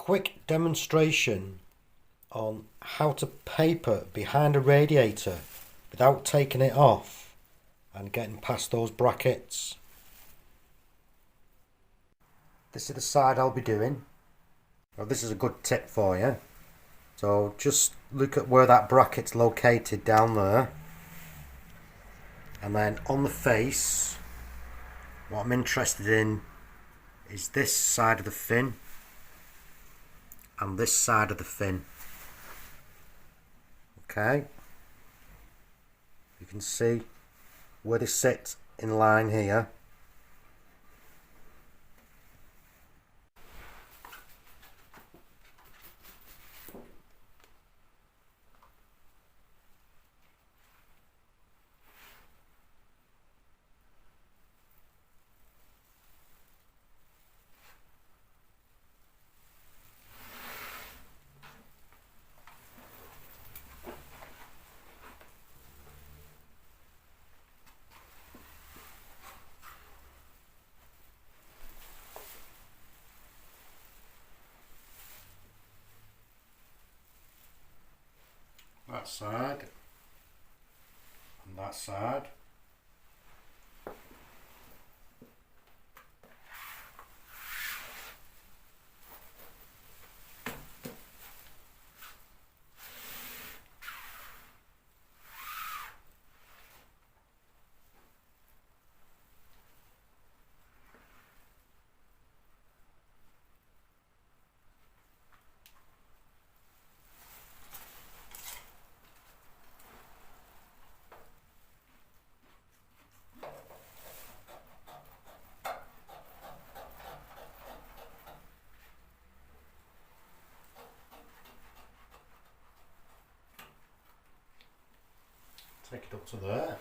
quick demonstration on how to paper behind a radiator without taking it off and getting past those brackets. This is the side I'll be doing. Well, this is a good tip for you. So just look at where that bracket's located down there, and then on the face, what I'm interested in is this side of the fin and this side of the fin. Okay, you can see where they sit in line here. That side and that side. Take it up to there.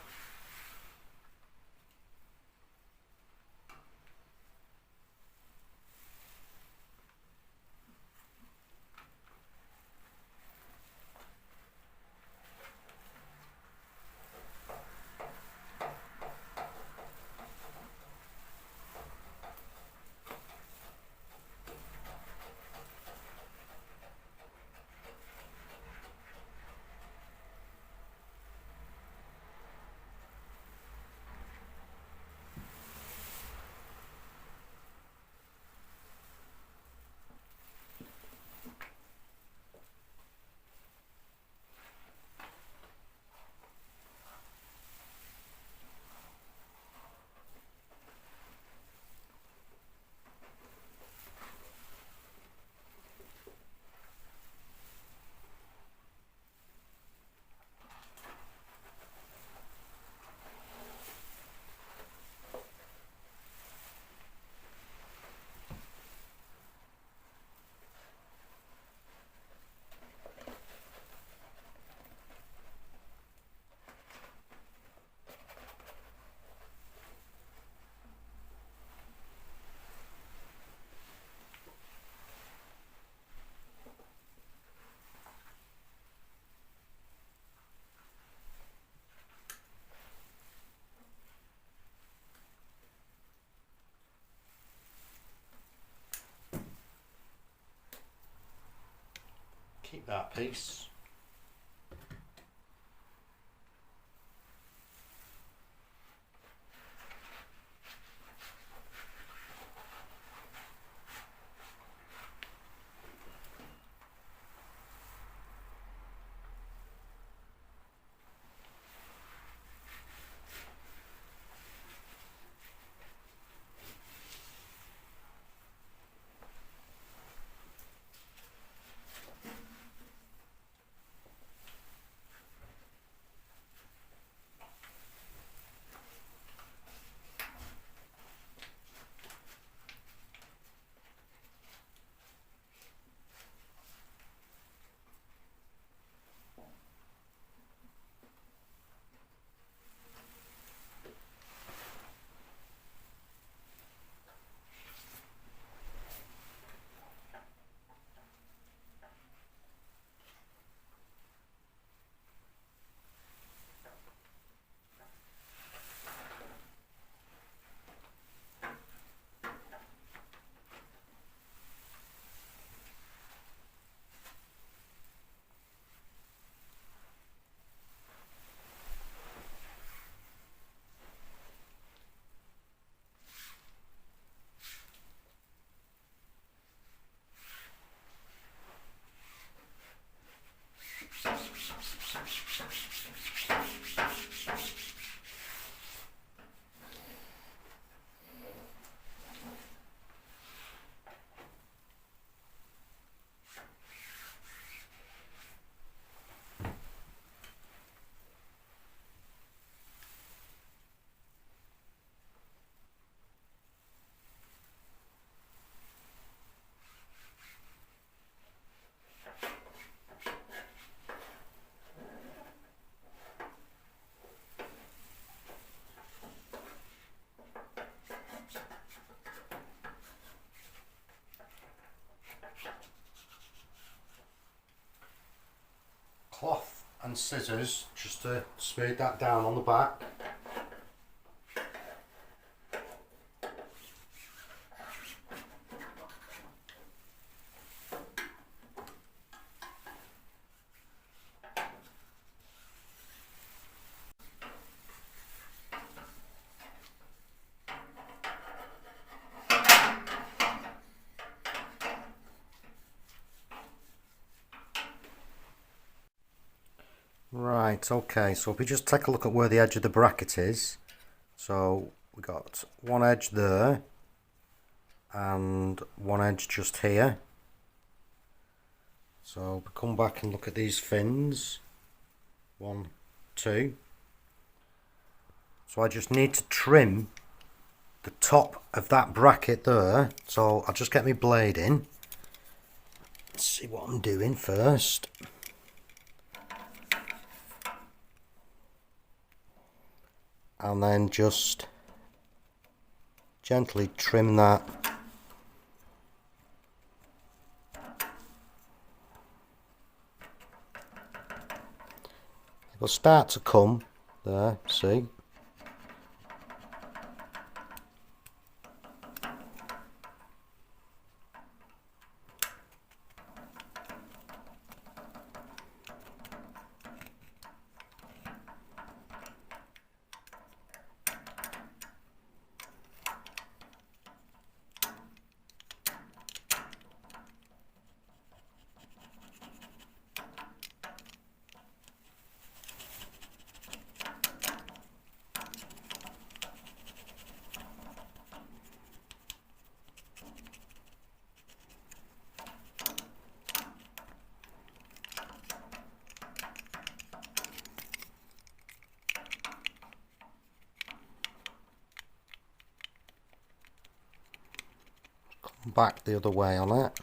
Keep that piece. and scissors just to smooth that down on the back. Right, okay, so if we just take a look at where the edge of the bracket is. So we got one edge there and one edge just here. So we come back and look at these fins. 1, 2. So I just need to trim the top of that bracket there. So I'll just get my blade in. Let's see what I'm doing first. And then just gently trim that. It'll start to come there, see? Back the other way on it.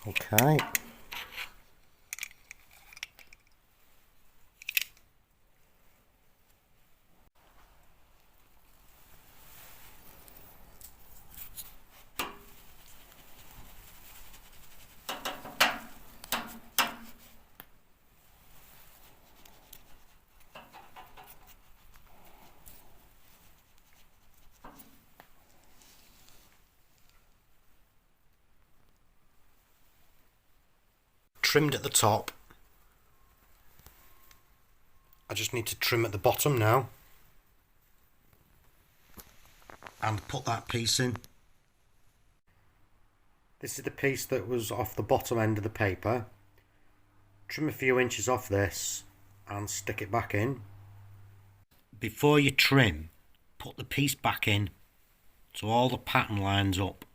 Okay. Trimmed at the top. I just need to trim at the bottom now and put that piece in. This is the piece that was off the bottom end of the paper. Trim a few inches off this and stick it back in. Before you trim, put the piece back in so all the pattern lines up.